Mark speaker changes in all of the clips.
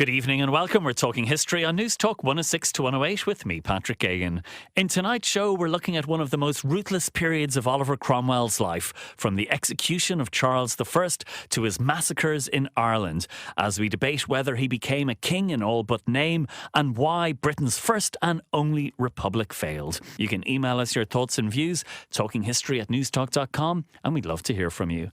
Speaker 1: Good evening and welcome. We're talking history on Newstalk 106 to 108 with me, Patrick Geoghegan. In tonight's show, we're looking at one of the most ruthless periods of Oliver Cromwell's life, from the execution of Charles I to his massacres in Ireland, as we debate whether he became a king in all but name and why Britain's first and only republic failed. You can email us your thoughts and views, talkinghistory@newstalk.com, and we'd love to hear from you.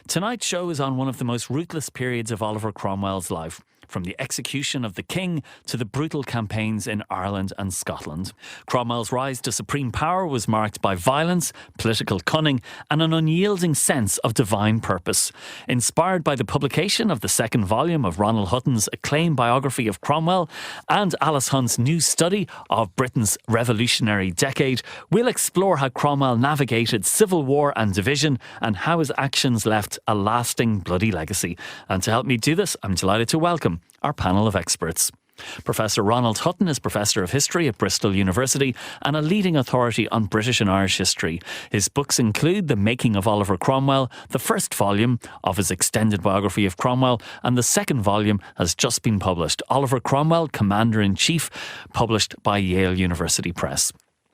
Speaker 1: Tonight's show is on one of the most ruthless periods of Oliver Cromwell's life, from the execution of the king to the brutal campaigns in Ireland and Scotland. Cromwell's rise to supreme power was marked by violence, political cunning, and an unyielding sense of divine purpose. Inspired by the publication of the second volume of Ronald Hutton's acclaimed biography of Cromwell and Alice Hunt's new study of Britain's revolutionary decade, we'll explore how Cromwell navigated civil war and division and how his actions left a lasting bloody legacy. And to help me do this, I'm delighted to welcome our panel of experts. Professor Ronald Hutton is Professor of History at Bristol University and a leading authority on British and Irish history. His books include The Making of Oliver Cromwell, the first volume of his extended biography of Cromwell, and the second volume has just been published, Oliver Cromwell, Commander-in-Chief, published by Yale University Press.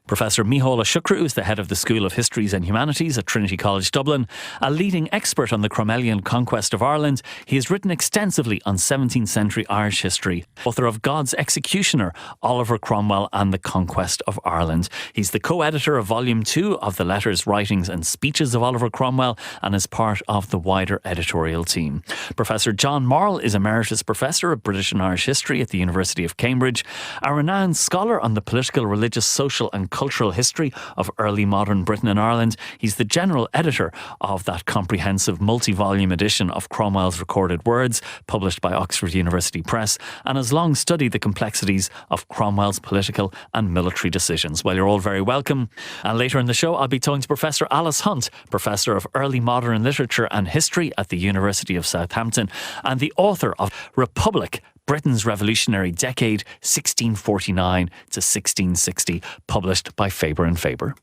Speaker 1: Professor Micheál Shukru is the head of the School of Histories and Humanities at Trinity College Dublin. A leading expert on the Cromwellian conquest of Ireland, he has written extensively on 17th century Irish history. Author of God's Executioner, Oliver Cromwell and the Conquest of Ireland. He's the co-editor of Volume 2 of the Letters, Writings and Speeches of Oliver Cromwell and is part of the wider editorial team. Professor John Morrell is Emeritus Professor of British and Irish History at the University of Cambridge, a renowned scholar on the political, religious, social and cultural history of early modern Britain and Ireland. He's the general editor of that comprehensive multi-volume edition of Cromwell's Recorded Words, published by Oxford University Press, and has long studied the complexities of Cromwell's political and military decisions. Well, you're all very welcome. And later in the show, I'll be talking to Professor Alice Hunt, Professor of Early Modern Literature and History at the University of Southampton, and the author of Republic, Britain's Revolutionary Decade, 1649 to 1660, published by Faber and Faber.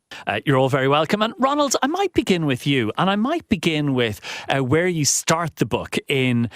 Speaker 1: You're all very welcome. And Ronald, I might begin with you, and I might begin with where you start the book in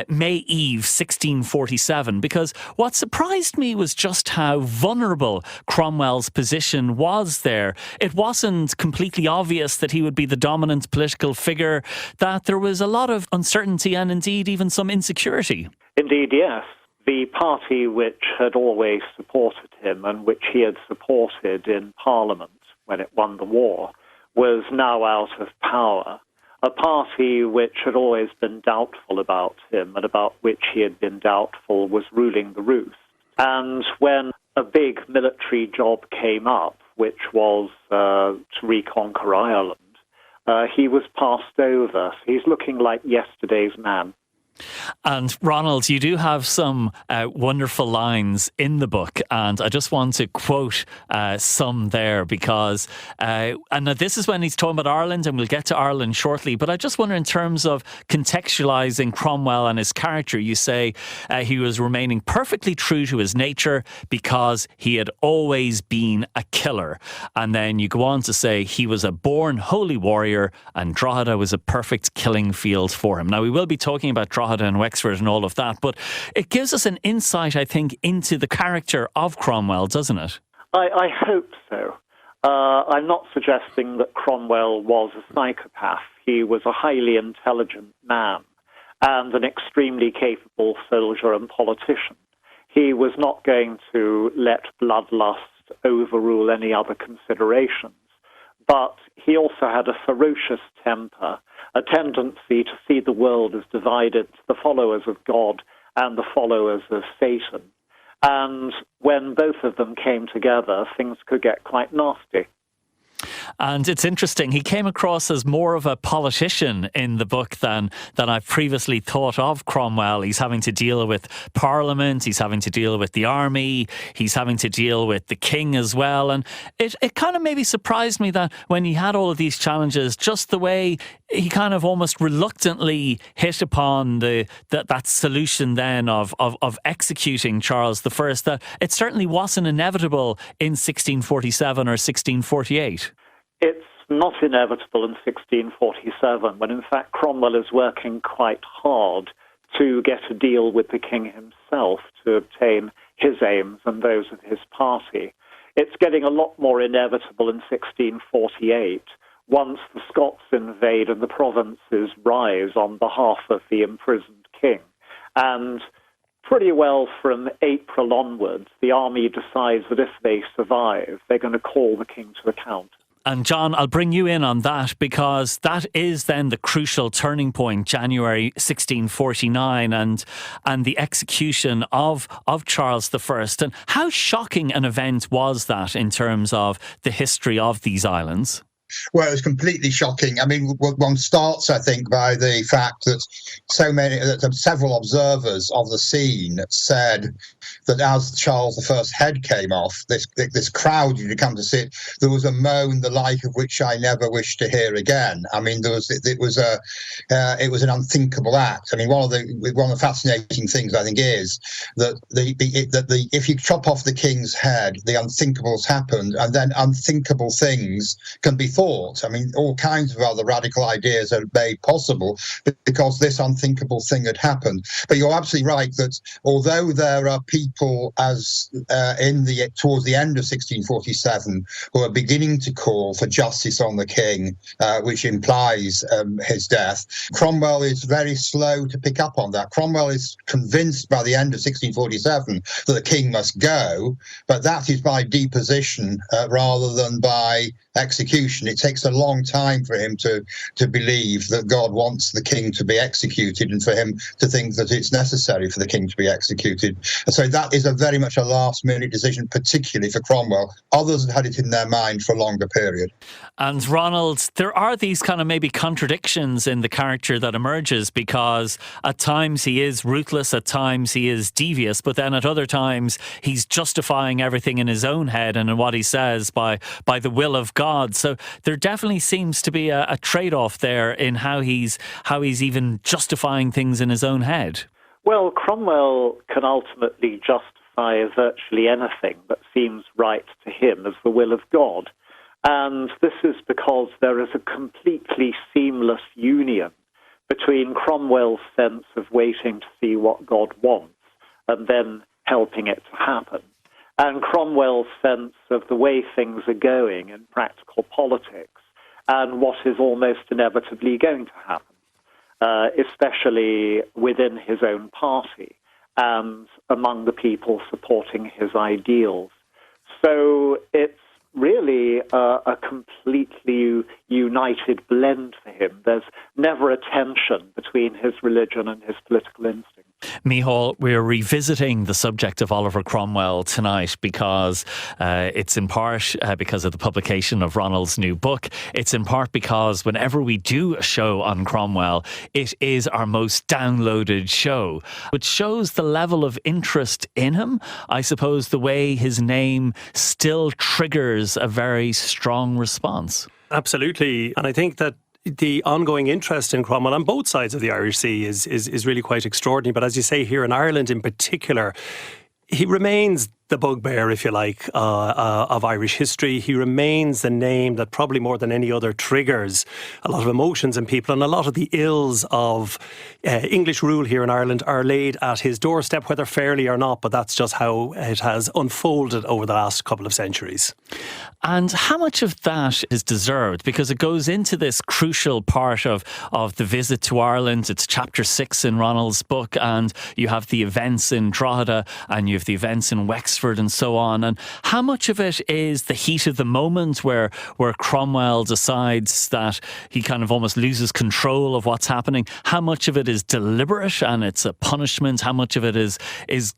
Speaker 1: May Eve 1647, because what surprised me was just how vulnerable Cromwell's position was there. It wasn't completely obvious that he would be the dominant political figure, that there was a lot of uncertainty and indeed even some insecurity.
Speaker 2: Indeed, yes. The party which had always supported him and which he had supported in Parliament when it won the war was now out of power. A party which had always been doubtful about him and about which he had been doubtful was ruling the roost. And when a big military job came up, which was to reconquer Ireland, he was passed over. He's looking like yesterday's man.
Speaker 1: And Ronald, you do have some wonderful lines in the book, and I just want to quote some there because, and this is when he's talking about Ireland, and we'll get to Ireland shortly, but I just wonder, in terms of contextualising Cromwell and his character, you say he was remaining perfectly true to his nature because he had always been a killer. And then you go on to say he was a born holy warrior and Drogheda was a perfect killing field for him. Now, we will be talking about Drogheda and Wexford and all of that, but it gives us an insight, I think, into the character of Cromwell, doesn't it?
Speaker 2: I hope so. I'm not suggesting that Cromwell was a psychopath. He was a highly intelligent man and an extremely capable soldier and politician. He was not going to let bloodlust overrule any other considerations. But he also had a ferocious temper, a tendency to see the world as divided to the followers of God and the followers of Satan. And when both of them came together, things could get quite nasty.
Speaker 1: And it's interesting, he came across as more of a politician in the book than I previously thought of Cromwell. He's having to deal with Parliament, he's having to deal with the army, he's having to deal with the king as well. And it kind of maybe surprised me that when he had all of these challenges, just the way he kind of almost reluctantly hit upon that solution then of executing Charles I, that it certainly wasn't inevitable in 1647 or 1648.
Speaker 2: It's not inevitable in 1647, when in fact Cromwell is working quite hard to get a deal with the king himself to obtain his aims and those of his party. It's getting a lot more inevitable in 1648, once the Scots invade and the provinces rise on behalf of the imprisoned king. And pretty well from April onwards, the army decides that if they survive, they're going to call the king to account.
Speaker 1: And John, I'll bring you in on that, because that is then the crucial turning point, January 1649, and the execution of Charles I. And how shocking an event was that in terms of the history of these islands?
Speaker 3: Well, it was completely shocking. I mean, one starts, I think, by the fact that several observers of the scene said that as Charles I's head came off, this crowd who had come to see it, there was a moan the like of which I never wish to hear again. I mean, it was an unthinkable act. I mean, one of the fascinating things I think is that if you chop off the king's head, the unthinkables happened, and then unthinkable things can be thought. I mean, all kinds of other radical ideas are made possible because this unthinkable thing had happened. But you're absolutely right that although there are people towards the end of 1647 who are beginning to call for justice on the king, which implies his death, Cromwell is very slow to pick up on that. Cromwell is convinced by the end of 1647 that the king must go, but that is by deposition rather than by execution. It takes a long time for him to believe that God wants the king to be executed and for him to think that it's necessary for the king to be executed. And so that is very much a last-minute decision, particularly for Cromwell. Others had it in their mind for a longer period.
Speaker 1: And Ronald, there are these kind of maybe contradictions in the character that emerges, because at times he is ruthless, at times he is devious, but then at other times he's justifying everything in his own head and in what he says by the will of God. So there definitely seems to be a trade-off there in how he's even justifying things in his own head.
Speaker 2: Well, Cromwell can ultimately justify virtually anything that seems right to him as the will of God. And this is because there is a completely seamless union between Cromwell's sense of waiting to see what God wants and then helping it to happen, and Cromwell's sense of the way things are going in practical politics and what is almost inevitably going to happen, especially within his own party and among the people supporting his ideals. So it's really a completely united blend for him. There's never a tension between his religion and his political instinct.
Speaker 1: Micheál, we're revisiting the subject of Oliver Cromwell tonight because it's in part because of the publication of Ronald's new book. It's in part because whenever we do a show on Cromwell, it is our most downloaded show, which shows the level of interest in him. I suppose the way his name still triggers a very strong response.
Speaker 4: Absolutely. And I think that the ongoing interest in Cromwell on both sides of the Irish Sea is really quite extraordinary. But as you say, here in Ireland in particular, he remains the bugbear, if you like, of Irish history. He remains the name that probably more than any other triggers a lot of emotions in people, and a lot of the ills of English rule here in Ireland are laid at his doorstep, whether fairly or not, but that's just how it has unfolded over the last couple of centuries.
Speaker 1: And how much of that is deserved? Because it goes into this crucial part of the visit to Ireland. It's chapter 6 in Ronald's book, and you have the events in Drogheda and you have the events in Wexford and so on. And how much of it is the heat of the moment where Cromwell decides that he kind of almost loses control of what's happening? How much of it is deliberate and it's a punishment? How much of it is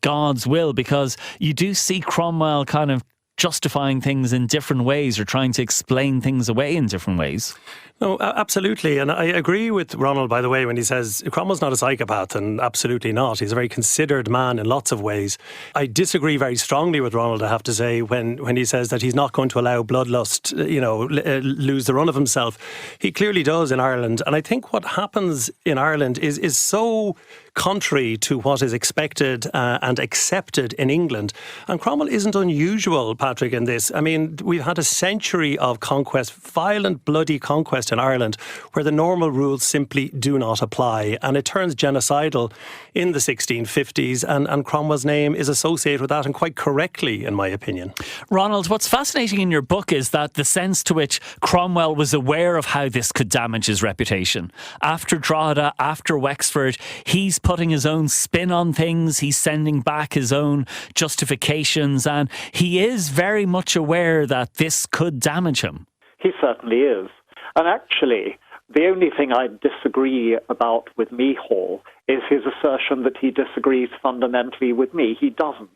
Speaker 1: God's will? Because you do see Cromwell kind of justifying things in different ways or trying to explain things away in different ways.
Speaker 4: No, absolutely. And I agree with Ronald, by the way, when he says Cromwell's not a psychopath, and absolutely not. He's a very considered man in lots of ways. I disagree very strongly with Ronald, I have to say, when he says that he's not going to allow bloodlust, lose the run of himself. He clearly does in Ireland. And I think what happens in Ireland is so contrary to what is expected and accepted in England. And Cromwell isn't unusual, Patrick, in this. I mean, we've had a century of conquest, violent, bloody conquest in Ireland, where the normal rules simply do not apply. And it turns genocidal in the 1650s, and Cromwell's name is associated with that, and quite correctly, in my opinion.
Speaker 1: Ronald, what's fascinating in your book is that the sense to which Cromwell was aware of how this could damage his reputation. After Drogheda, after Wexford, he's putting his own spin on things, he's sending back his own justifications, and he is very much aware that this could damage him.
Speaker 2: He certainly is. And actually, the only thing I disagree about with Meehall is his assertion that he disagrees fundamentally with me. He doesn't,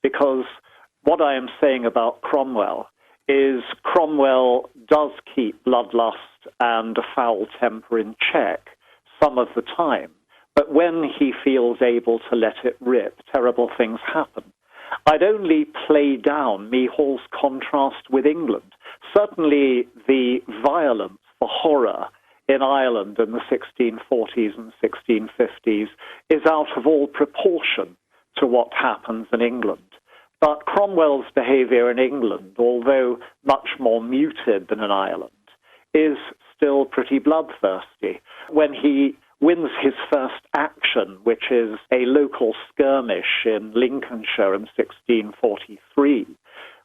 Speaker 2: because what I am saying about Cromwell is Cromwell does keep bloodlust and a foul temper in check some of the time, but when he feels able to let it rip, terrible things happen. I'd only play down Meehall's contrast with England. Certainly the violence, the horror in Ireland in the 1640s and 1650s is out of all proportion to what happens in England. But Cromwell's behaviour in England, although much more muted than in Ireland, is still pretty bloodthirsty. When he wins his first action, which is a local skirmish in Lincolnshire in 1643,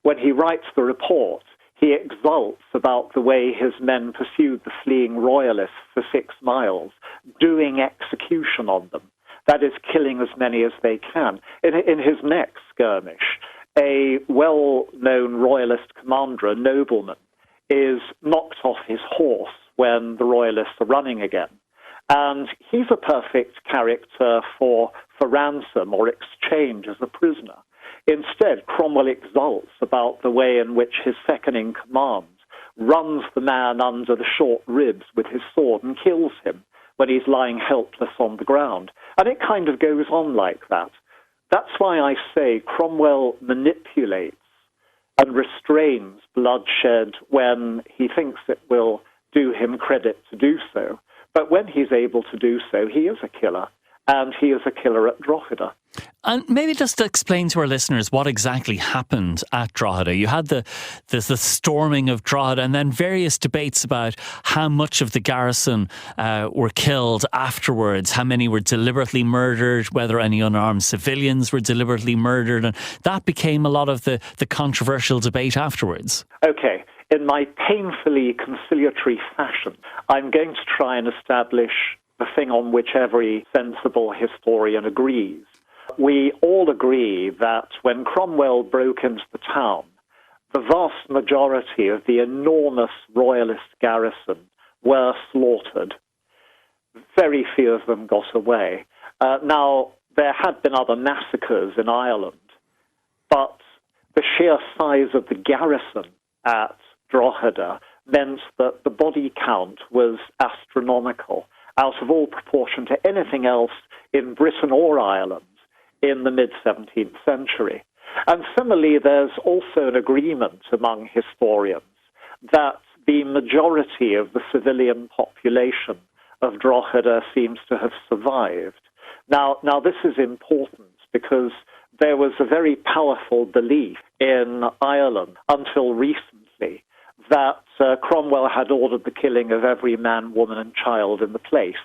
Speaker 2: when he writes the report, he exults about the way his men pursued the fleeing royalists for 6 miles, doing execution on them. That is, killing as many as they can. In his next skirmish, a well-known royalist commander, a nobleman, is knocked off his horse when the royalists are running again. And he's a perfect character for ransom or exchange as a prisoner. Instead, Cromwell exults about the way in which his second-in-command runs the man under the short ribs with his sword and kills him when he's lying helpless on the ground. And it kind of goes on like that. That's why I say Cromwell manipulates and restrains bloodshed when he thinks it will do him credit to do so. But when he's able to do so, he is a killer. And he is a killer at Drogheda.
Speaker 1: And maybe just to explain to our listeners what exactly happened at Drogheda. You had the storming of Drogheda and then various debates about how much of the garrison were killed afterwards, how many were deliberately murdered, whether any unarmed civilians were deliberately murdered. And that became a lot of the controversial debate afterwards.
Speaker 2: Okay. In my painfully conciliatory fashion, I'm going to try and establish the thing on which every sensible historian agrees. We all agree that when Cromwell broke into the town, the vast majority of the enormous royalist garrison were slaughtered. Very few of them got away. Now, there had been other massacres in Ireland, but the sheer size of the garrison at Drogheda meant that the body count was astronomical, out of all proportion to anything else in Britain or Ireland in the mid-17th century. And similarly, there's also an agreement among historians that the majority of the civilian population of Drogheda seems to have survived. Now this is important because there was a very powerful belief in Ireland until recently that Cromwell had ordered the killing of every man, woman and child in the place.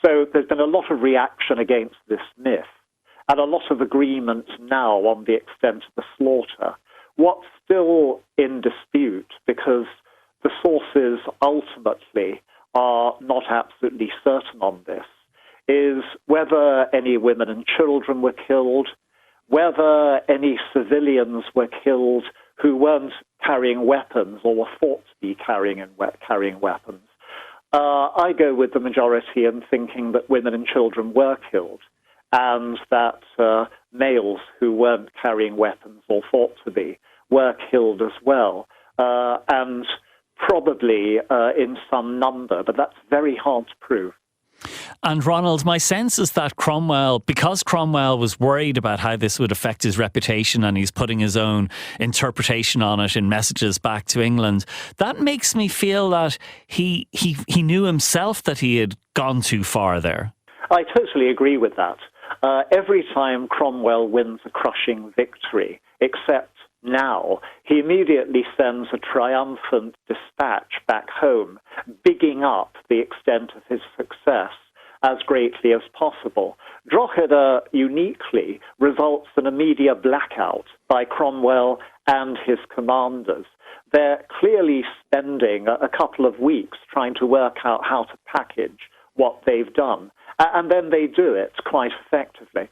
Speaker 2: So there's been a lot of reaction against this myth and a lot of agreement now on the extent of the slaughter. What's still in dispute, because the sources ultimately are not absolutely certain on this, is whether any women and children were killed, whether any civilians were killed who weren't carrying weapons or were thought to be carrying weapons. I go with the majority in thinking that women and children were killed and that males who weren't carrying weapons or thought to be were killed as well, and probably in some number, but that's very hard to prove.
Speaker 1: And Ronald, my sense is that Cromwell, because Cromwell was worried about how this would affect his reputation and he's putting his own interpretation on it in messages back to England, that makes me feel that he knew himself that he had gone too far there.
Speaker 2: I totally agree with that. Every time Cromwell wins a crushing victory, except now, he immediately sends a triumphant dispatch back home, bigging up the extent of his success as greatly as possible. Drogheda uniquely results in a media blackout by Cromwell and his commanders. They're clearly spending a couple of weeks trying to work out how to package what they've done. And then they do it quite effectively.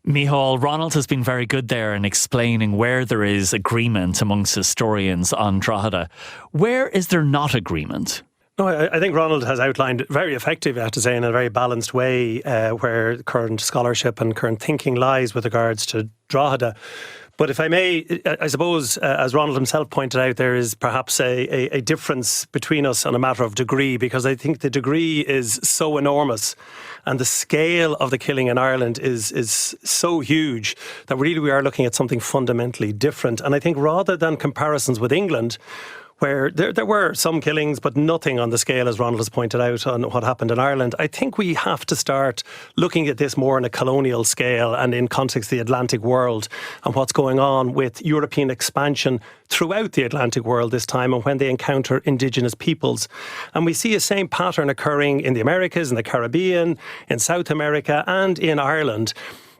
Speaker 1: Micheál, Ronald has been very good there in explaining where there is agreement amongst historians on Drogheda. Where is there not agreement?
Speaker 4: No, I think Ronald has outlined very effectively, I have to say, in a very balanced way where current scholarship and current thinking lies with regards to Drogheda. But if I may, I suppose, as Ronald himself pointed out, there is perhaps a difference between us on a matter of degree, because I think the degree is so enormous and the scale of the killing in Ireland is so huge that really we are looking at something fundamentally different. And I think rather than comparisons with England, where there were some killings, but nothing on the scale, as Ronald has pointed out, on what happened in Ireland. I think we have to start looking at this more on a colonial scale and in context of the Atlantic world and what's going on with European expansion throughout the Atlantic world this time and when they encounter indigenous peoples. And we see a same pattern occurring in the Americas, in the Caribbean, in South America and in Ireland.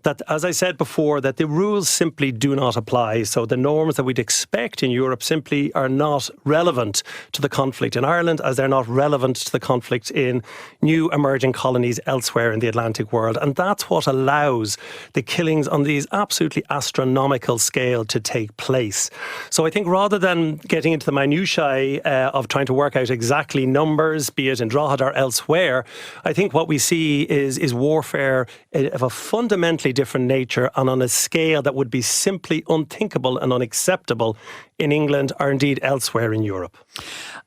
Speaker 4: That, as I said before, that the rules simply do not apply. So the norms that we'd expect in Europe simply are not relevant to the conflict in Ireland, as they're not relevant to the conflict in new emerging colonies elsewhere in the Atlantic world. And that's what allows the killings on these absolutely astronomical scale to take place. So I think rather than getting into the minutiae of trying to work out exactly numbers, be it in Drogheda or elsewhere, I think what we see is warfare of a fundamentally different nature and on a scale that would be simply unthinkable and unacceptable in England or indeed elsewhere in Europe.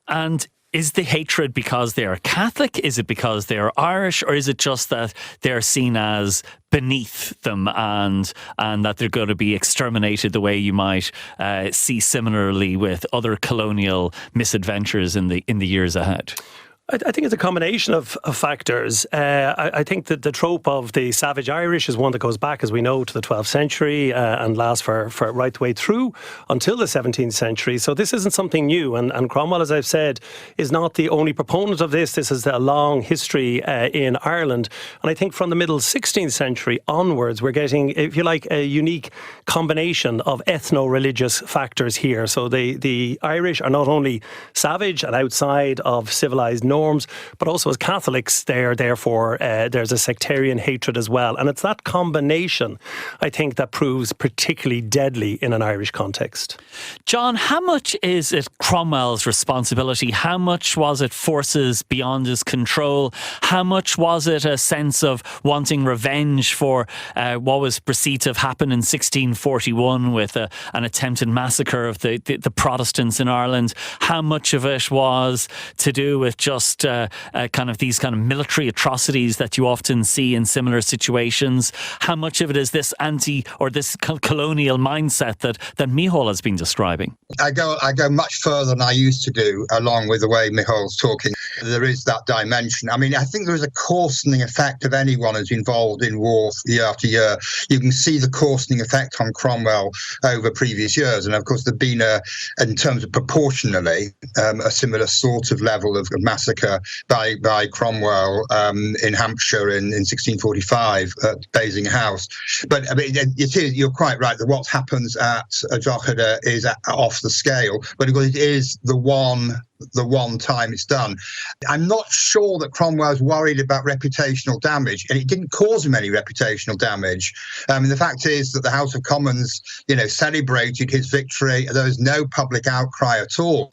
Speaker 1: And is the hatred because they are Catholic? Is it because they are Irish? Or is it just that they're seen as beneath them and that they're going to be exterminated the way you might see similarly with other colonial misadventures in the years ahead?
Speaker 4: I think it's a combination of factors. I think that the trope of the savage Irish is one that goes back, as we know, to the 12th century and lasts for right the way through until the 17th century. So this isn't something new. And Cromwell, as I've said, is not the only proponent of this. This is a long history in Ireland. And I think from the middle 16th century onwards, we're getting, if you like, a unique combination of ethno-religious factors here. So the Irish are not only savage and outside of civilised norms, but also as Catholics, therefore there's a sectarian hatred as well. And it's that combination, I think, that proves particularly deadly in an Irish context.
Speaker 1: John, how much is it Cromwell's responsibility? How much was it forces beyond his control? How much was it a sense of wanting revenge for what was perceived to have happened in 1641 with an attempted massacre of the Protestants in Ireland? How much of it was to do with just kind of these kind of military atrocities that you often see in similar situations? How much of it is this this colonial mindset that Micheál has been describing?
Speaker 3: I go much further than I used to do, along with the way Micheál's talking. There is that dimension. I mean, I think there is a coarsening effect of anyone who's involved in war year after year. You can see the coarsening effect on Cromwell over previous years. And of course, there's been, in terms of proportionally, a similar sort of level of massacre by Cromwell in Hampshire in 1645 at Basing House. But I mean, you're quite right that what happens at Drogheda is off the scale, but it is the one time it's done. I'm not sure that Cromwell's worried about reputational damage, and it didn't cause him any reputational damage. The fact is that the House of Commons, celebrated his victory. There was no public outcry at all.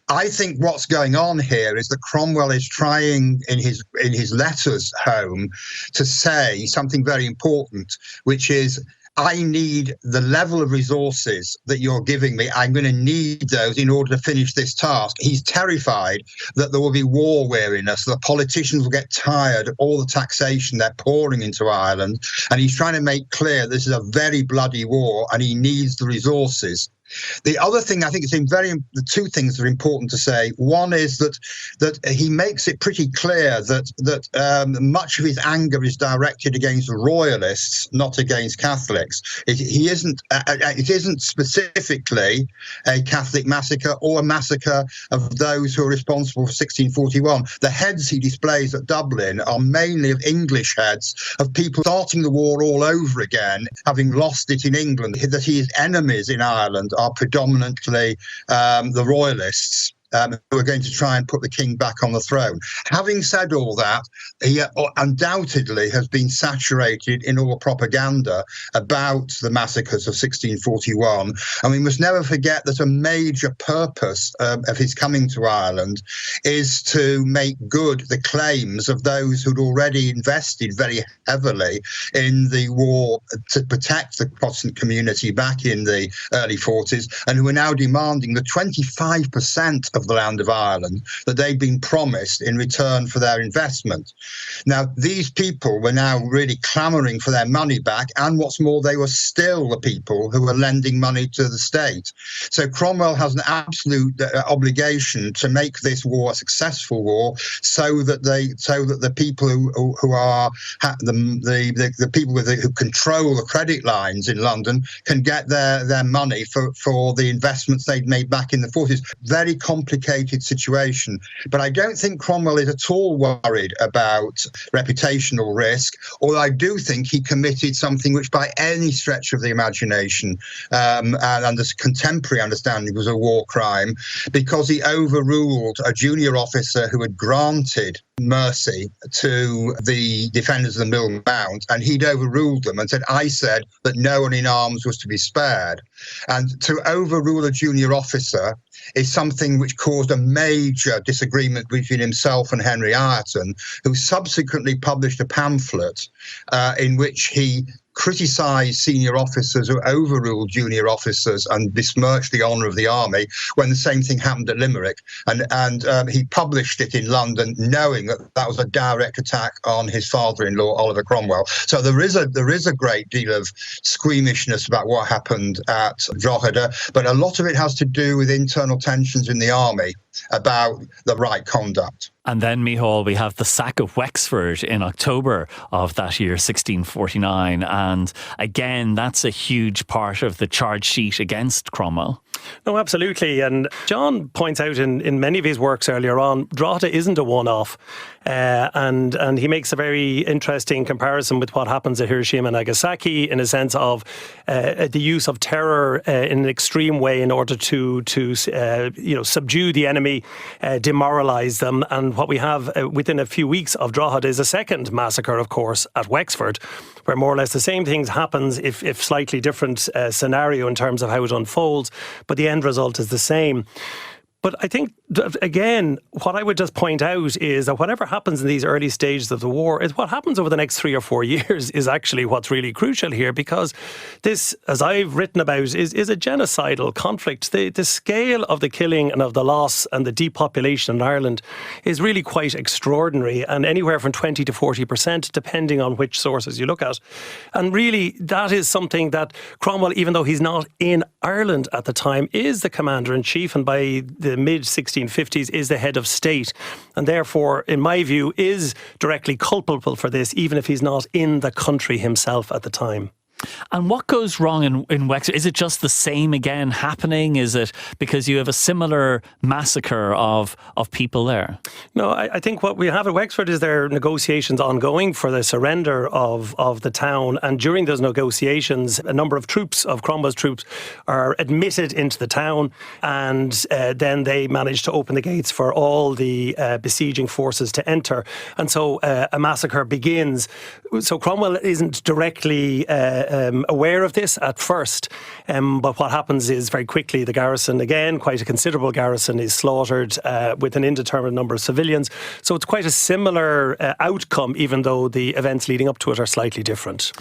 Speaker 3: I think what's going on here is that Cromwell is trying in his letters home to say something very important, which is, I need the level of resources that you're giving me. I'm going to need those in order to finish this task. He's terrified that there will be war weariness, that politicians will get tired of all the taxation they're pouring into Ireland. And he's trying to make clear this is a very bloody war and he needs the resources. The other thing I think the two things that are important to say. One is that he makes it pretty clear that much of his anger is directed against royalists, not against Catholics. It isn't specifically a Catholic massacre or a massacre of those who are responsible for 1641. The heads he displays at Dublin are mainly of English heads, of people starting the war all over again, having lost it in England. That his enemies in Ireland are predominantly the royalists, who are going to try and put the king back on the throne. Having said all that, he undoubtedly has been saturated in all propaganda about the massacres of 1641. And we must never forget that a major purpose of his coming to Ireland is to make good the claims of those who'd already invested very heavily in the war to protect the Protestant community back in the early 40s, and who are now demanding the 25% of the land of Ireland that they'd been promised in return for their investment. Now, these people were now really clamouring for their money back, and what's more, they were still the people who were lending money to the state. So Cromwell has an absolute obligation to make this war a successful war, so that the people who are the people who control the credit lines in London can get their money for the investments they'd made back in the 40s. Very complicated situation. But I don't think Cromwell is at all worried about reputational risk, although I do think he committed something which by any stretch of the imagination and under contemporary understanding was a war crime, because he overruled a junior officer who had granted mercy to the defenders of the Mill Mount, and he'd overruled them and said, I said that no one in arms was to be spared. And to overrule a junior officer is something which caused a major disagreement between himself and Henry Ireton, who subsequently published a pamphlet in which he criticised senior officers who overruled junior officers and besmirched the honour of the army, when the same thing happened at Limerick. And he published it in London, knowing that was a direct attack on his father-in-law, Oliver Cromwell. So there is a great deal of squeamishness about what happened at Drogheda, but a lot of it has to do with internal tensions in the army about the right conduct.
Speaker 1: And then, Micheál, we have the sack of Wexford in October of that year, 1649. And again, that's a huge part of the charge sheet against Cromwell.
Speaker 4: No, absolutely. And John points out in many of his works earlier on, Drogheda isn't a one-off. And he makes a very interesting comparison with what happens at Hiroshima and Nagasaki, in a sense of the use of terror in an extreme way in order to subdue the enemy, demoralise them. And what we have within a few weeks of Drogheda is a second massacre, of course, at Wexford, where more or less the same things happens, if slightly different scenario in terms of how it unfolds, but the end result is the same. But I think, again, what I would just point out is that whatever happens in these early stages of the war, is what happens over the next 3 or 4 years is actually what's really crucial here, because this, as I've written about, is a genocidal conflict. The scale of the killing and of the loss and the depopulation in Ireland is really quite extraordinary, and anywhere from 20 to 40%, depending on which sources you look at. And really, that is something that Cromwell, even though he's not in Ireland at the time, is the commander-in-chief, and by the mid-1650s is the head of state, and therefore, in my view, is directly culpable for this, even if he's not in the country himself at the time.
Speaker 1: And what goes wrong in Wexford? Is it just the same again happening? Is it because you have a similar massacre of people there?
Speaker 4: No, I think what we have at Wexford is there are negotiations ongoing for the surrender of the town. And during those negotiations, a number of troops, of Cromwell's troops, are admitted into the town. And then they manage to open the gates for all the besieging forces to enter. And so a massacre begins. So Cromwell isn't directly aware of this at first, but what happens is very quickly the garrison, again quite a considerable garrison, is slaughtered with an indeterminate number of civilians. So it's quite a similar outcome, even though the events leading up to it are slightly different.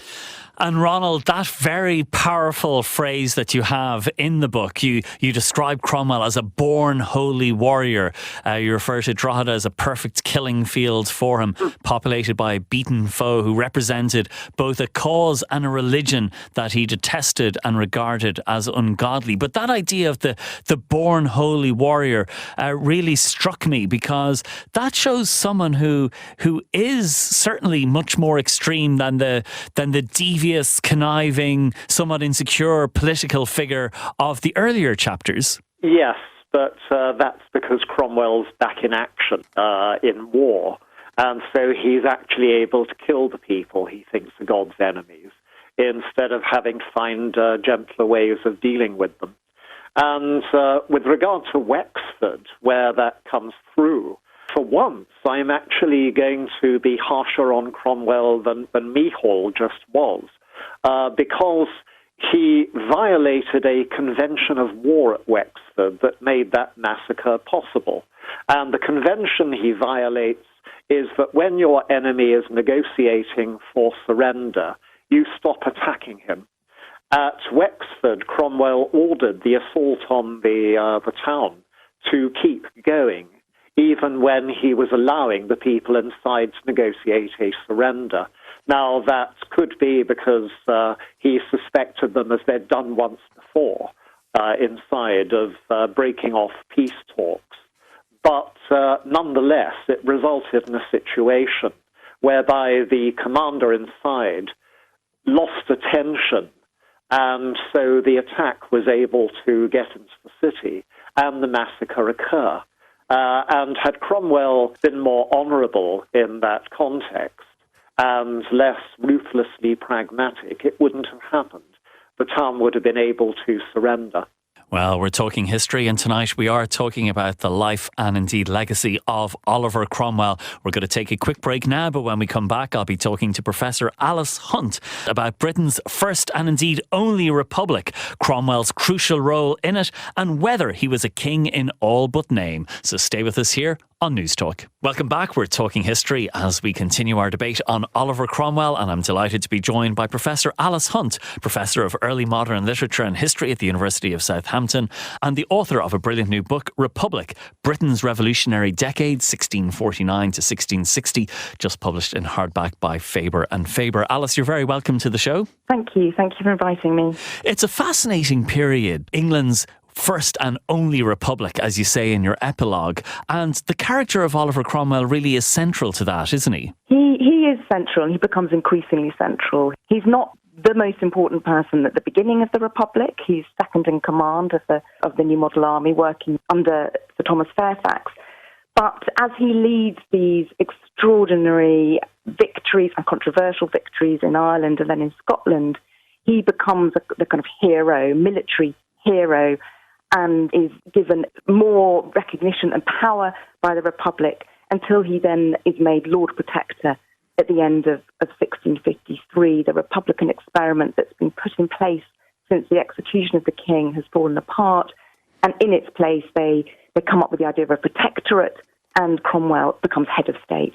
Speaker 1: And Ronald, that very powerful phrase that you have in the book, you describe Cromwell as a born holy warrior. You refer to Drogheda as a perfect killing field for him, populated by a beaten foe who represented both a cause and a religion religion that he detested and regarded as ungodly. But that idea of the born holy warrior really struck me, because that shows someone who is certainly much more extreme than the devious, conniving, somewhat insecure political figure of the earlier chapters.
Speaker 2: Yes, but that's because Cromwell's back in action in war. And so he's actually able to kill the people he thinks are God's enemies, instead of having to find gentler ways of dealing with them. And with regard to Wexford, where that comes through, for once, I'm actually going to be harsher on Cromwell than Mihal just was, because he violated a convention of war at Wexford that made that massacre possible. And the convention he violates is that when your enemy is negotiating for surrender, you stop attacking him. At Wexford, Cromwell ordered the assault on the town to keep going, even when he was allowing the people inside to negotiate a surrender. Now, that could be because he suspected them, as they'd done once before, inside, of breaking off peace talks. But nonetheless, it resulted in a situation whereby the commander inside lost attention, and so the attack was able to get into the city and the massacre occur. And had Cromwell been more honourable in that context and less ruthlessly pragmatic, it wouldn't have happened. The town would have been able to surrender.
Speaker 1: Well, we're talking history, and tonight we are talking about the life and indeed legacy of Oliver Cromwell. We're going to take a quick break now, but when we come back, I'll be talking to Professor Alice Hunt about Britain's first and indeed only republic, Cromwell's crucial role in it, and whether he was a king in all but name. So stay with us here on Newstalk. Welcome back. We're talking history as we continue our debate on Oliver Cromwell, and I'm delighted to be joined by Professor Alice Hunt, Professor of Early Modern Literature and History at the University of Southampton, and the author of a brilliant new book, Republic, Britain's Revolutionary Decade, 1649 to 1660, just published in hardback by Faber and Faber. Alice, you're very welcome to the show.
Speaker 5: Thank you. Thank you for inviting me.
Speaker 1: It's a fascinating period, England's first and only republic, as you say in your epilogue. And the character of Oliver Cromwell really is central to that, isn't he?
Speaker 5: He is central, and he becomes increasingly central. He's not the most important person at the beginning of the Republic. He's second in command of the New Model Army, working under Sir Thomas Fairfax. But as he leads these extraordinary victories and controversial victories in Ireland and then in Scotland, he becomes the kind of hero, military hero, and is given more recognition and power by the Republic until he then is made Lord Protector at the end of 1653. The Republican experiment that's been put in place since the execution of the king has fallen apart, and in its place they come up with the idea of a protectorate, and Cromwell becomes head of state.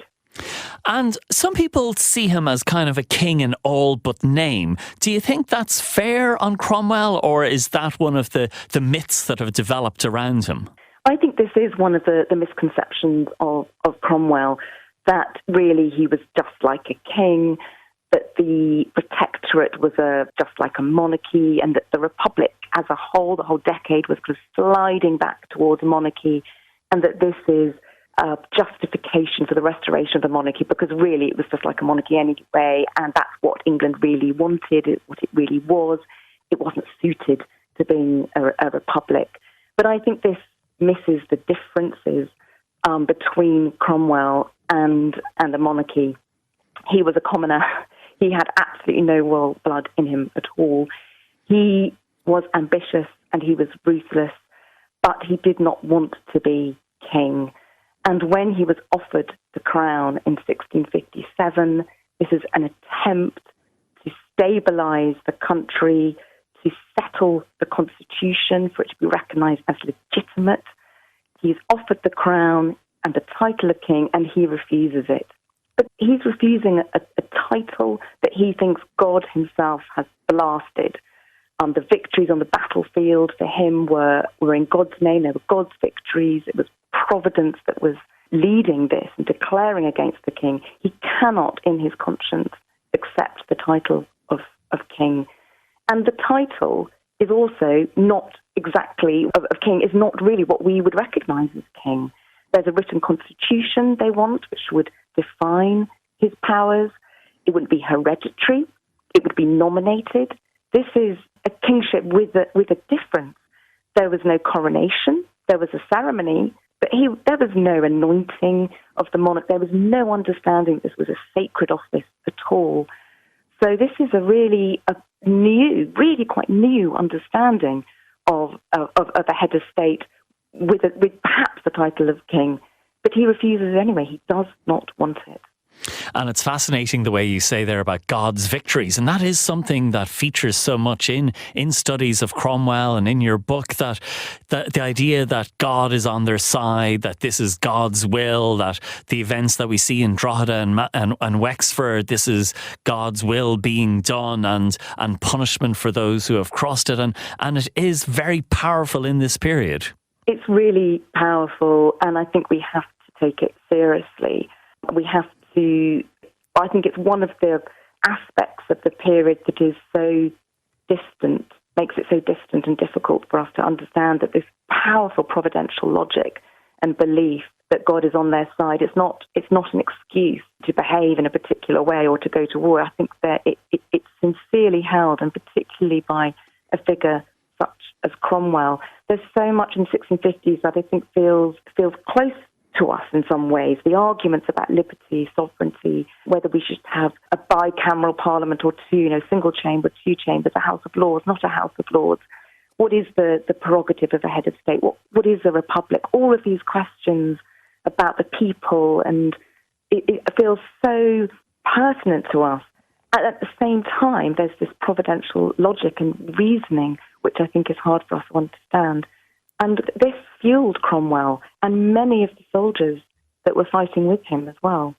Speaker 1: And some people see him as kind of a king in all but name. Do you think that's fair on Cromwell, or is that one of the myths that have developed around him?
Speaker 5: I think this is one of the misconceptions of Cromwell, that really he was just like a king, that the protectorate was just like a monarchy, and that the Republic as a whole, the whole decade, was kind of sliding back towards monarchy, and that this is justification for the restoration of the monarchy, because really it was just like a monarchy anyway, and that's what England really wanted, what it really was. It wasn't suited to being a republic. But I think this misses the differences between Cromwell and the monarchy. He was a commoner. He had absolutely no royal blood in him at all. He was ambitious and he was ruthless, but he did not want to be king. And when he was offered the crown in 1657, this is an attempt to stabilise the country, to settle the constitution for it to be recognised as legitimate. He's offered the crown and the title of king, and he refuses it. But he's refusing a title that he thinks God himself has blasted. The victories on the battlefield for him were in God's name. They were God's victories. It was Providence that was leading this and declaring against the king. He cannot, in his conscience, accept the title of king. And the title is also not exactly of king, is not really what we would recognise as king. There's a written constitution they want, which would define his powers. It wouldn't be hereditary. It would be nominated. This is a kingship with a difference. There was no coronation. There was a ceremony, but there was no anointing of the monarch. There was no understanding this was a sacred office at all. So this is a really quite new understanding of a head of state with perhaps the title of king. But he refuses it anyway. He does not want it.
Speaker 1: And it's fascinating the way you say there about God's victories. And that is something that features so much in studies of Cromwell and in your book, that the idea that God is on their side, that this is God's will, that the events that we see in Drogheda and Wexford, this is God's will being done and punishment for those who have crossed it. And it is very powerful in this period.
Speaker 5: It's really powerful, and I think we have to take it seriously. I think it's one of the aspects of the period that is so distant, makes it so distant and difficult for us to understand, that this powerful providential logic and belief that God is on their side, it's not an excuse to behave in a particular way or to go to war. I think that it's sincerely held, and particularly by a figure such as Cromwell. There's so much in the 1650s that I think feels close to us in some ways. The arguments about liberty, sovereignty, whether we should have a bicameral parliament or two, single chamber, two chambers, a House of Lords, not a House of Lords. What is the prerogative of a head of state? What is a republic? All of these questions about the people, and it feels so pertinent to us. And at the same time, there's this providential logic and reasoning, which I think is hard for us to understand. And this fueled Cromwell and many of the soldiers that were fighting with him as well.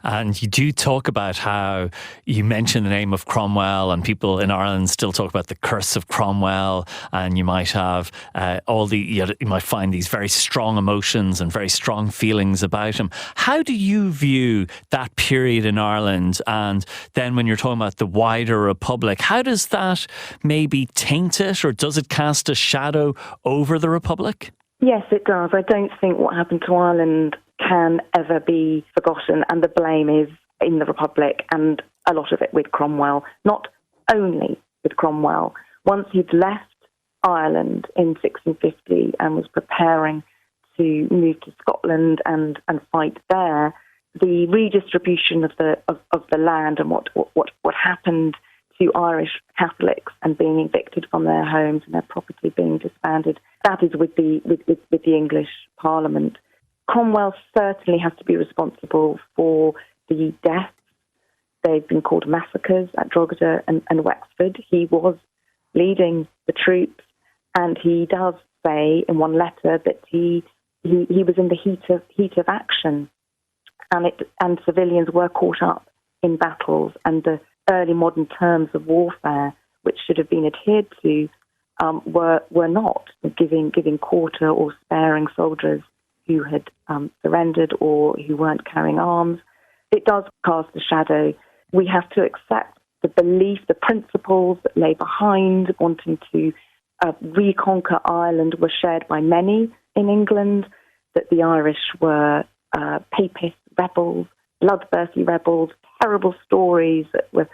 Speaker 1: And you do talk about how you mention the name of Cromwell, and people in Ireland still talk about the curse of Cromwell, and you might have you might find these very strong emotions and very strong feelings about him. How do you view that period in Ireland? And then when you're talking about the wider Republic, how does that maybe taint it, or does it cast a shadow over the Republic?
Speaker 5: Yes, it does. I don't think what happened to Ireland can ever be forgotten, and the blame is in the Republic, and a lot of it with Cromwell. Not only with Cromwell. Once he'd left Ireland in 1650 and was preparing to move to Scotland and fight there, the redistribution of the land and what happened to Irish Catholics and being evicted from their homes and their property being disbanded, that is with the English Parliament. Cromwell certainly has to be responsible for the deaths. They've been called massacres at Drogheda and Wexford. He was leading the troops, and he does say in one letter that he was in the heat of action, and civilians were caught up in battles, and the early modern terms of warfare, which should have been adhered to, were not giving quarter or sparing soldiers who had surrendered or who weren't carrying arms. It does cast a shadow. We have to accept the belief, the principles that lay behind wanting to reconquer Ireland were shared by many in England, that the Irish were papist rebels, bloodthirsty rebels, terrible stories that were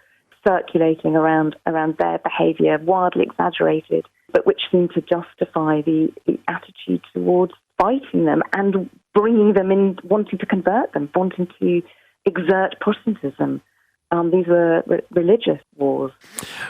Speaker 5: circulating around their behaviour, wildly exaggerated, but which seemed to justify the attitude towards fighting them and bringing them in, wanting to convert them, wanting to exert Protestantism. These were religious wars.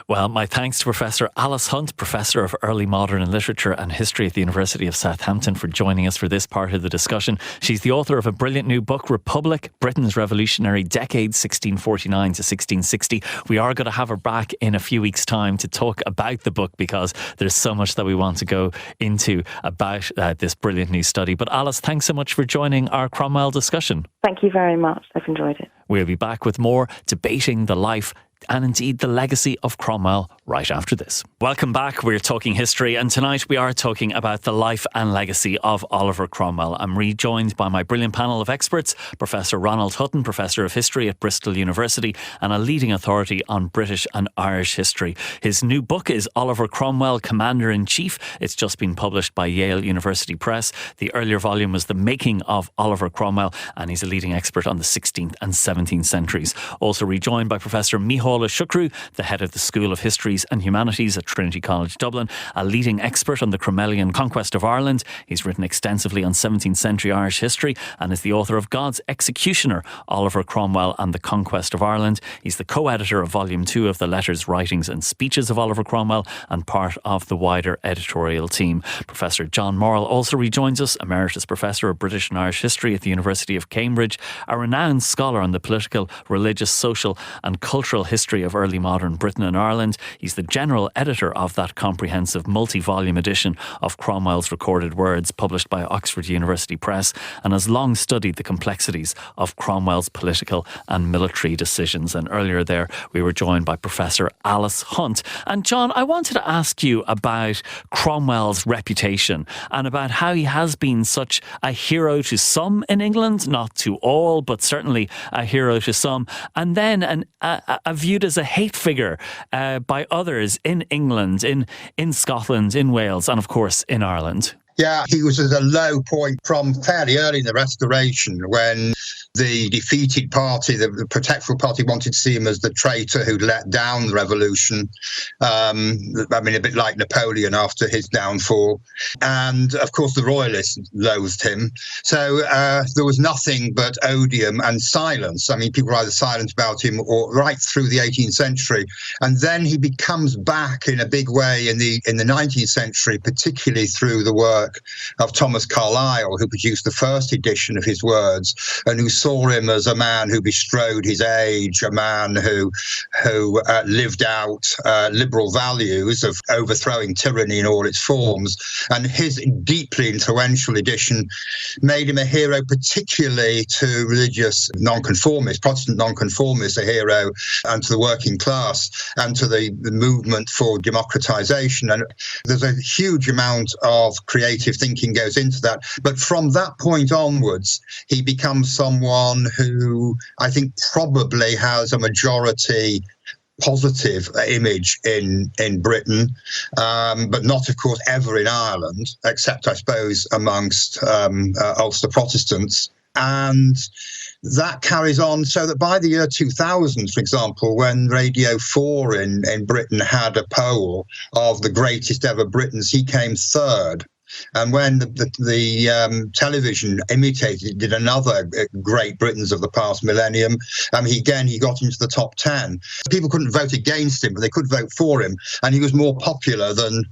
Speaker 1: Well, my thanks to Professor Alice Hunt, Professor of Early Modern Literature and History at the University of Southampton, for joining us for this part of the discussion. She's the author of a brilliant new book, Republic, Britain's Revolutionary Decade, 1649 to 1660. We are going to have her back in a few weeks' time to talk about the book, because there's so much that we want to go into about this brilliant new study. But Alice, thanks so much for joining our Cromwell discussion.
Speaker 5: Thank you very much. I've enjoyed it.
Speaker 1: We'll be back with more debating the life and indeed the legacy of Cromwell right after this. Welcome back. We're talking history, and tonight we are talking about the life and legacy of Oliver Cromwell. I'm rejoined by my brilliant panel of experts, Professor Ronald Hutton, Professor of History at Bristol University and a leading authority on British and Irish history. His new book is Oliver Cromwell, Commander-in-Chief. It's just been published by Yale University Press. The earlier volume was The Making of Oliver Cromwell, and he's a leading expert on the 16th and 17th centuries. Also rejoined by Professor Micheál Shukru, the head of the School of Histories and Humanities at Trinity College Dublin, a leading expert on the Cromwellian conquest of Ireland. He's written extensively on 17th century Irish history and is the author of God's Executioner, Oliver Cromwell and the Conquest of Ireland. He's the co-editor of Volume 2 of the Letters, Writings and Speeches of Oliver Cromwell and part of the wider editorial team. Professor John Morrell also rejoins us, Emeritus Professor of British and Irish History at the University of Cambridge, a renowned scholar on the political, religious, social and cultural history of early modern Britain and Ireland. He's the general editor of that comprehensive multi-volume edition of Cromwell's Recorded Words published by Oxford University Press, and has long studied the complexities of Cromwell's political and military decisions. And earlier there we were joined by Professor Alice Hunt. And John, I wanted to ask you about Cromwell's reputation and about how he has been such a hero to some in England, not to all, but certainly a hero to some, and then viewed as a hate figure by others in England, in Scotland, in Wales, and of course in Ireland.
Speaker 3: Yeah, he was at a low point from fairly early in the Restoration when the defeated party, the Protectoral Party, wanted to see him as the traitor who'd let down the revolution. I mean, a bit like Napoleon after his downfall. And, of course, the Royalists loathed him. So there was nothing but odium and silence. I mean, people were either silent about him or right through the 18th century. And then he becomes back in a big way in the 19th century, particularly through the work of Thomas Carlyle, who produced the first edition of his words and who saw him as a man who bestrode his age, a man who lived out liberal values of overthrowing tyranny in all its forms. And his deeply influential edition made him a hero, particularly to religious nonconformists, Protestant nonconformists, a hero, and to the working class and to the movement for democratization. And there's a huge amount of creative thinking goes into that. But from that point onwards, he becomes someone who I think probably has a majority positive image in Britain, but not, of course, ever in Ireland, except, I suppose, amongst Ulster Protestants. And that carries on so that by the year 2000, for example, when Radio 4 in Britain had a poll of the greatest ever Britons, he came third. And when the television did another Great Britons of the past millennium, he got into the top 10. People couldn't vote against him, but they could vote for him. And he was more popular than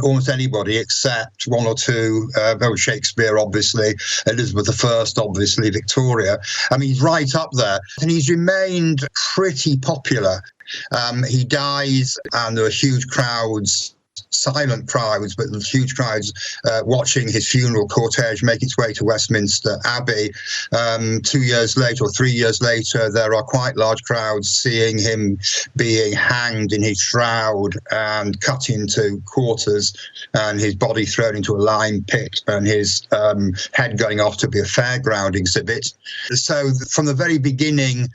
Speaker 3: almost anybody except one or two, Shakespeare, obviously, Elizabeth I, obviously, Victoria. He's right up there. And he's remained pretty popular. He dies, and there are huge crowds, silent crowds, but huge crowds watching his funeral cortege make its way to Westminster Abbey. 2 years later or 3 years later, there are quite large crowds seeing him being hanged in his shroud and cut into quarters and his body thrown into a lime pit and his head going off to be a fairground exhibit. So from the very beginning,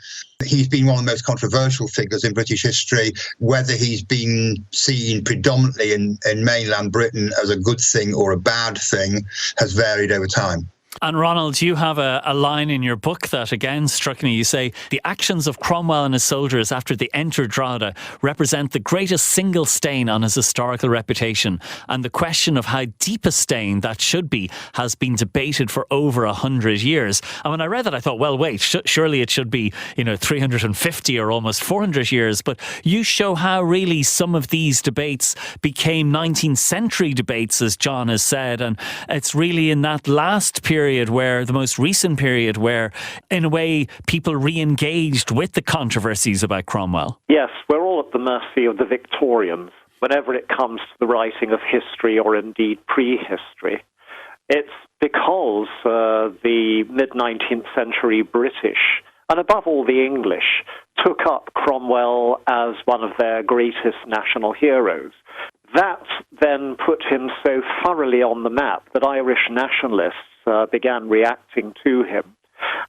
Speaker 3: he's been one of the most controversial figures in British history. Whether he's been seen predominantly in mainland Britain as a good thing or a bad thing has varied over time.
Speaker 1: And Ronald, you have a line in your book that again struck me. You say, the actions of Cromwell and his soldiers after they entered Drogheda represent the greatest single stain on his historical reputation. And the question of how deep a stain that should be has been debated for over 100 years. And when I read that, I thought, well, wait, surely it should be, 350 or almost 400 years. But you show how really some of these debates became 19th century debates, as John has said. And it's really in that last period the most recent period where, in a way, people re-engaged with the controversies about Cromwell.
Speaker 2: Yes, we're all at the mercy of the Victorians whenever it comes to the writing of history or indeed prehistory. It's because the mid-19th century British, and above all the English, took up Cromwell as one of their greatest national heroes. That then put him so thoroughly on the map that Irish nationalists began reacting to him.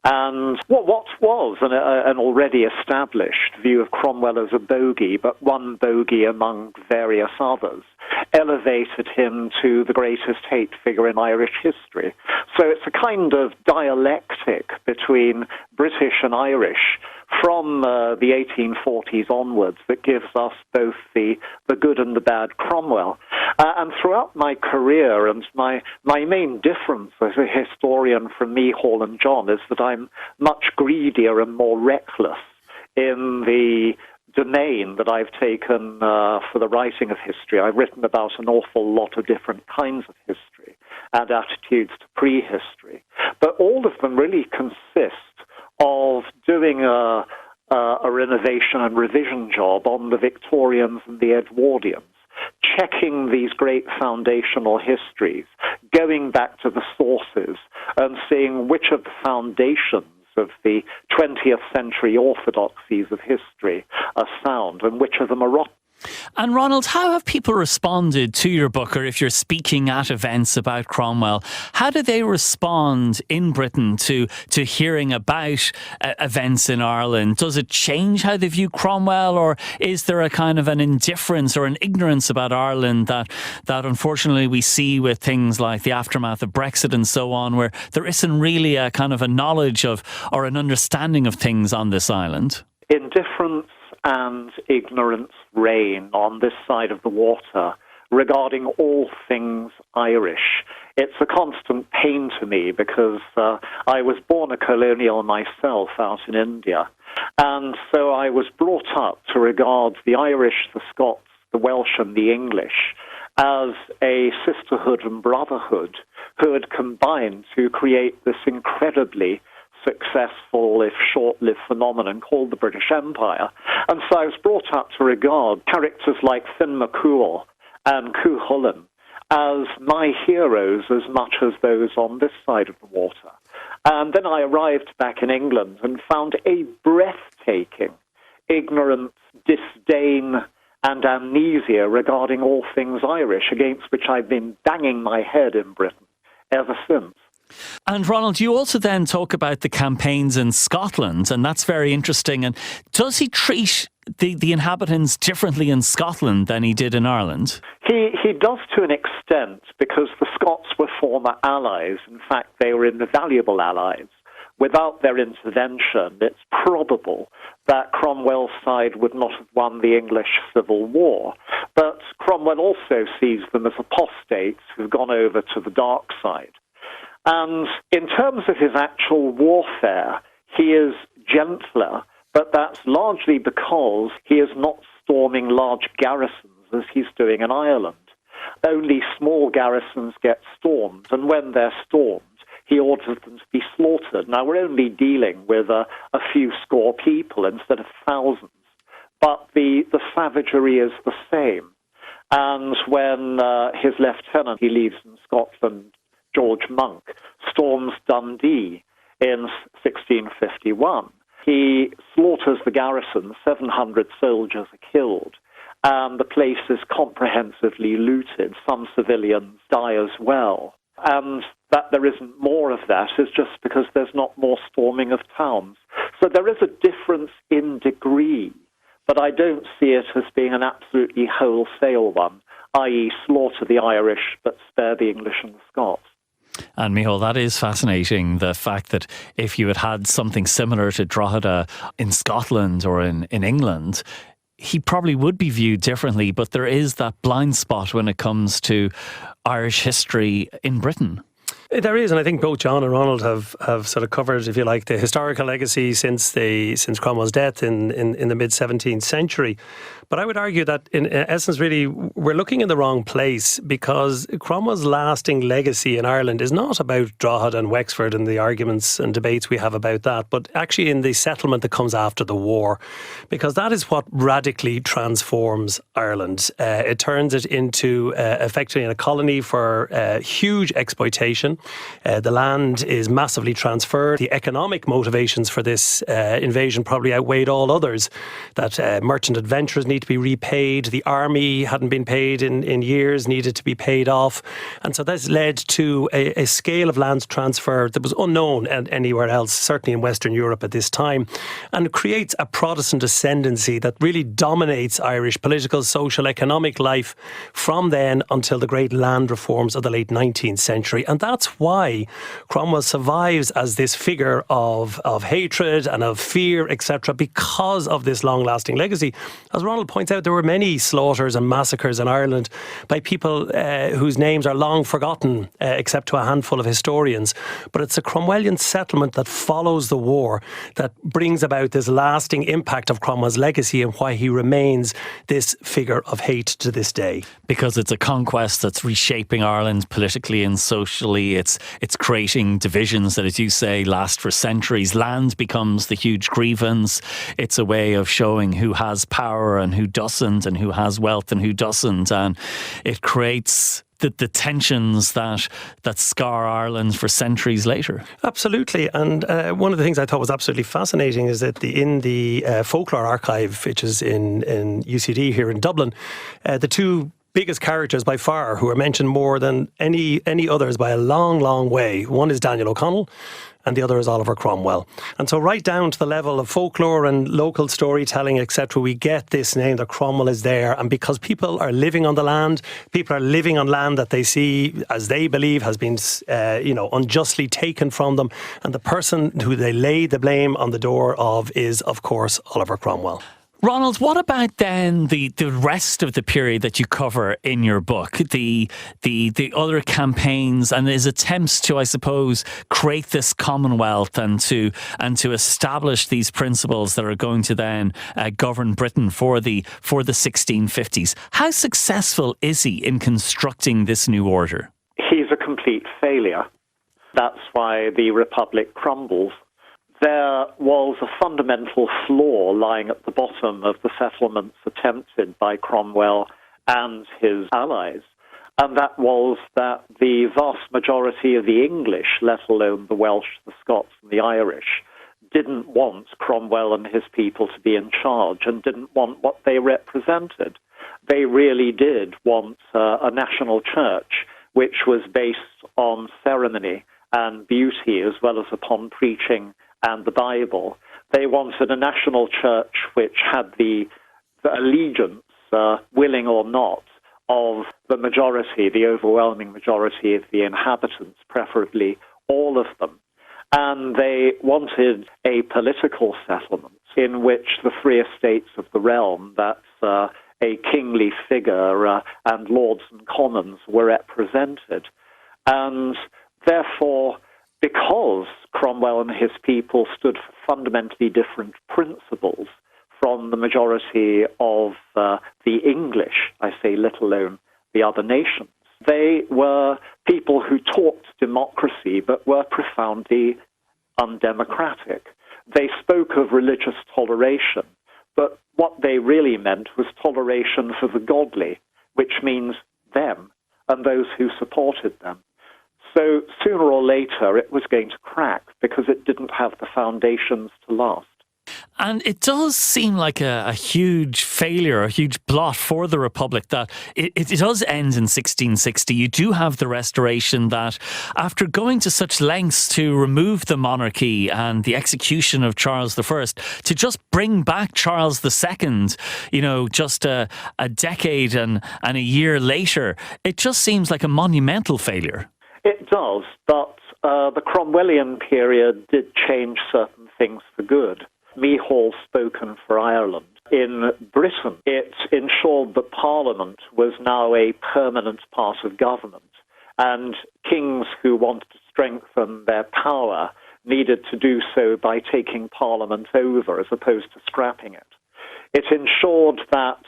Speaker 2: And what was an already established view of Cromwell as a bogey, but one bogey among various others, elevated him to the greatest hate figure in Irish history. So it's a kind of dialectic between British and Irish from the 1840s onwards that gives us both the good and the bad Cromwell. And throughout my career, and my main difference as a historian from me, Hall and John, is that I'm much greedier and more reckless in the domain that I've taken for the writing of history. I've written about an awful lot of different kinds of history and attitudes to prehistory, but all of them really consist of doing a renovation and revision job on the Victorians and the Edwardians, checking these great foundational histories, going back to the sources and seeing which of the foundations of the 20th century orthodoxies of history are sound and which of them are rotten.
Speaker 1: And Ronald, how have people responded to your book, or if you're speaking at events about Cromwell, how do they respond in Britain to hearing about events in Ireland? Does it change how they view Cromwell, or is there a kind of an indifference or an ignorance about Ireland that unfortunately we see with things like the aftermath of Brexit and so on, where there isn't really a kind of a knowledge of or an understanding of things on this island?
Speaker 2: Indifference and ignorance reign on this side of the water regarding all things Irish. It's a constant pain to me because I was born a colonial myself out in India, and so I was brought up to regard the Irish, the Scots, the Welsh and the English as a sisterhood and brotherhood who had combined to create this incredibly successful, if short-lived phenomenon called the British Empire. And so I was brought up to regard characters like Finn McCool and Cuchulainn as my heroes as much as those on this side of the water. And then I arrived back in England and found a breathtaking ignorance, disdain, and amnesia regarding all things Irish, against which I've been banging my head in Britain ever since.
Speaker 1: And Ronald, you also then talk about the campaigns in Scotland, and that's very interesting. And does he treat the inhabitants differently in Scotland than he did in Ireland?
Speaker 2: He does to an extent, because the Scots were former allies. In fact, they were invaluable allies. Without their intervention, it's probable that Cromwell's side would not have won the English Civil War. But Cromwell also sees them as apostates who've gone over to the dark side. And in terms of his actual warfare, he is gentler, but that's largely because he is not storming large garrisons as he's doing in Ireland. Only small garrisons get stormed, and when they're stormed, he orders them to be slaughtered. Now, we're only dealing with a few score people instead of thousands, but the savagery is the same. And when his lieutenant he leaves in Scotland, George Monk, storms Dundee in 1651. He slaughters the garrison, 700 soldiers are killed, and the place is comprehensively looted. Some civilians die as well. And that there isn't more of that is just because there's not more storming of towns. So there is a difference in degree, but I don't see it as being an absolutely wholesale one, i.e. slaughter the Irish but spare the English and the Scots.
Speaker 1: And Micheál, that is fascinating, the fact that if you had had something similar to Drogheda in Scotland or in England, he probably would be viewed differently, but there is that blind spot when it comes to Irish history in Britain.
Speaker 4: There is, and I think both John and Ronald have sort of covered, if you like, the historical legacy since Cromwell's death in the mid-17th century. But I would argue that in essence, really, we're looking in the wrong place, because Cromwell's lasting legacy in Ireland is not about Drogheda and Wexford and the arguments and debates we have about that, but actually in the settlement that comes after the war, because that is what radically transforms Ireland. It turns it into effectively a colony for huge exploitation. The land is massively transferred. The economic motivations for this invasion probably outweighed all others. That merchant adventurers need to be repaid. The army hadn't been paid in years, needed to be paid off. And so this led to a scale of land transfer that was unknown anywhere else, certainly in Western Europe at this time. And it creates a Protestant ascendancy that really dominates Irish political, social, economic life from then until the great land reforms of the late 19th century. And that's why Cromwell survives as this figure of hatred and of fear, etc., because of this long-lasting legacy. As Ronald points out, there were many slaughters and massacres in Ireland by people whose names are long forgotten, except to a handful of historians. But it's a Cromwellian settlement that follows the war that brings about this lasting impact of Cromwell's legacy and why he remains this figure of hate to this day.
Speaker 1: Because it's a conquest that's reshaping Ireland politically and socially. It's creating divisions that, as you say, last for centuries. Land becomes the huge grievance. It's a way of showing who has power and who doesn't, and who has wealth and who doesn't. And it creates the tensions that scar Ireland for centuries later.
Speaker 4: Absolutely. And one of the things I thought was absolutely fascinating is that in the folklore archive, which is in UCD here in Dublin, the two biggest characters by far who are mentioned more than any others by a long, long way. One is Daniel O'Connell and the other is Oliver Cromwell. And so right down to the level of folklore and local storytelling, etc., we get this name that Cromwell is there. And because people are living on the land, people are living on land that they see, as they believe, has been unjustly taken from them. And the person who they lay the blame on the door of is, of course, Oliver Cromwell.
Speaker 1: Ronald, what about then the rest of the period that you cover in your book, the other campaigns and his attempts to, I suppose, create this commonwealth and to establish these principles that are going to then govern Britain for the 1650s? How successful is he in constructing this new order?
Speaker 2: He's a complete failure. That's why the Republic crumbles. There was a fundamental flaw lying at the bottom of the settlements attempted by Cromwell and his allies, and that was that the vast majority of the English, let alone the Welsh, the Scots and the Irish, didn't want Cromwell and his people to be in charge and didn't want what they represented. They really did want a national church which was based on ceremony and beauty as well as upon preaching and the Bible. They wanted a national church which had the allegiance, willing or not, of the majority, the overwhelming majority of the inhabitants, preferably all of them. And they wanted a political settlement in which the three estates of the realm, that's a kingly figure and lords and commons, were represented. And therefore, because Cromwell and his people stood for fundamentally different principles from the majority of the English, I say, let alone the other nations, they were people who talked democracy but were profoundly undemocratic. They spoke of religious toleration, but what they really meant was toleration for the godly, which means them and those who supported them. So sooner or later it was going to crack because it didn't have the foundations to last.
Speaker 1: And it does seem like a huge failure, a huge blot for the Republic that it does end in 1660. You do have the Restoration that, after going to such lengths to remove the monarchy and the execution of Charles I, to just bring back Charles II, just a decade and a year later, it just seems like a monumental failure.
Speaker 2: It does, but the Cromwellian period did change certain things for good. Meehaul spoken for Ireland. In Britain, it ensured that Parliament was now a permanent part of government, and kings who wanted to strengthen their power needed to do so by taking Parliament over as opposed to scrapping it. It ensured that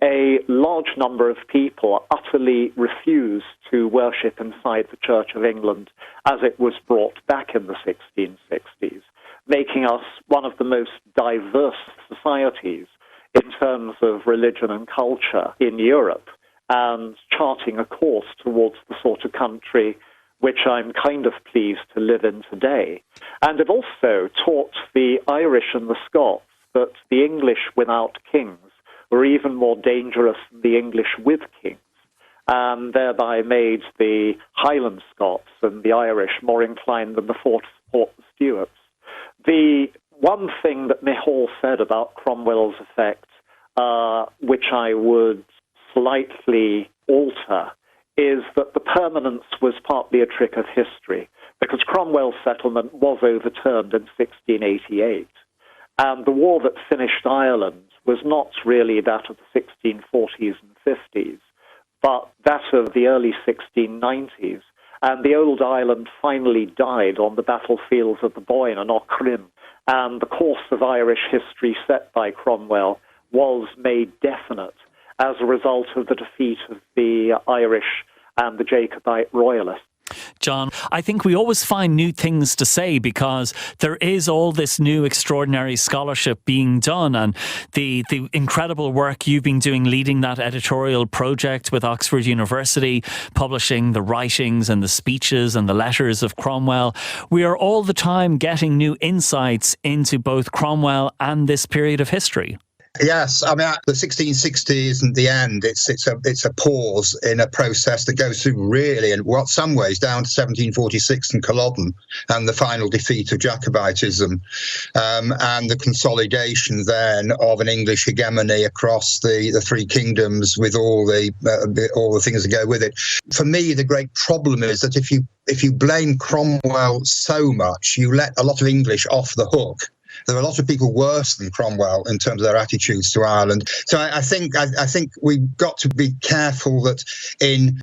Speaker 2: a large number of people utterly refused to worship inside the Church of England as it was brought back in the 1660s, making us one of the most diverse societies in terms of religion and culture in Europe, and charting a course towards the sort of country which I'm kind of pleased to live in today. And it also taught the Irish and the Scots that the English without kings were even more dangerous than the English with kings, and thereby made the Highland Scots and the Irish more inclined than before to support the Stuarts. The one thing that Micheál said about Cromwell's effect, which I would slightly alter, is that the permanence was partly a trick of history, because Cromwell's settlement was overturned in 1688. And the war that finished Ireland was not really that of the 1640s and 50s, but that of the early 1690s. And the old Ireland finally died on the battlefields of the Boyne and Aughrim. And the course of Irish history set by Cromwell was made definite as a result of the defeat of the Irish and the Jacobite royalists.
Speaker 1: John, I think we always find new things to say because there is all this new extraordinary scholarship being done, and the incredible work you've been doing leading that editorial project with Oxford University, publishing the writings and the speeches and the letters of Cromwell. We are all the time getting new insights into both Cromwell and this period of history.
Speaker 3: Yes, I mean, the 1660 isn't the end. It's a pause in a process that goes through really, in what some ways, down to 1746 and Culloden and the final defeat of Jacobitism, and the consolidation then of an English hegemony across the three kingdoms with all the things that go with it. For me, the great problem is that if you blame Cromwell so much, you let a lot of English off the hook. There are a lot of people worse than Cromwell in terms of their attitudes to Ireland. So I think we've got to be careful that in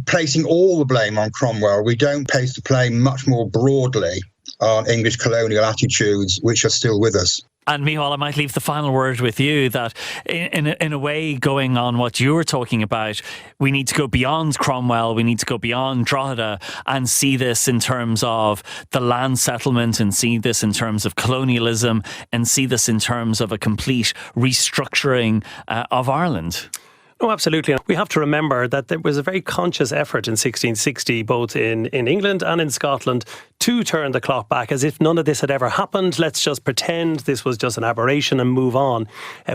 Speaker 3: placing all the blame on Cromwell, we don't place the blame much more broadly on English colonial attitudes, which are still with us.
Speaker 1: And Micheál, I might leave the final word with you that in a way, going on what you were talking about, we need to go beyond Cromwell, we need to go beyond Drogheda and see this in terms of the land settlement and see this in terms of colonialism and see this in terms of a complete restructuring of Ireland.
Speaker 4: Oh, absolutely. We have to remember that there was a very conscious effort in 1660, both in England and in Scotland, to turn the clock back as if none of this had ever happened. Let's just pretend this was just an aberration and move on.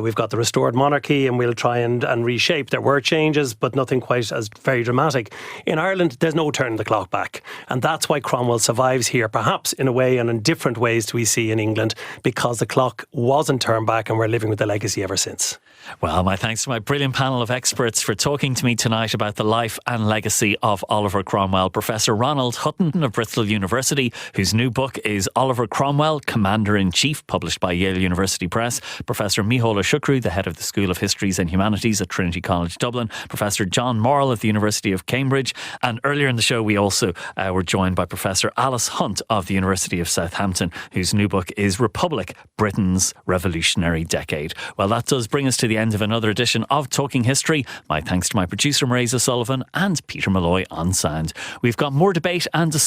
Speaker 4: We've got the restored monarchy and we'll try and reshape. There were changes, but nothing quite as very dramatic. In Ireland, there's no turning the clock back. And that's why Cromwell survives here, perhaps in a way and in different ways to we see in England, because the clock wasn't turned back and we're living with the legacy ever since.
Speaker 1: Well, my thanks to my brilliant panel of experts for talking to me tonight about the life and legacy of Oliver Cromwell. Professor Ronald Hutton of Bristol University, whose new book is Oliver Cromwell, Commander-in-Chief, published by Yale University Press. Professor Micheál Shukru, the head of the School of Histories and Humanities at Trinity College Dublin. Professor John Morrell of the University of Cambridge. And earlier in the show, we also were joined by Professor Alice Hunt of the University of Southampton, whose new book is Republic, Britain's Revolutionary Decade. Well, that does bring us to the end of another edition of Talking History. My thanks to my producer, Marisa Sullivan, and Peter Malloy on sound. We've got more debate and discussion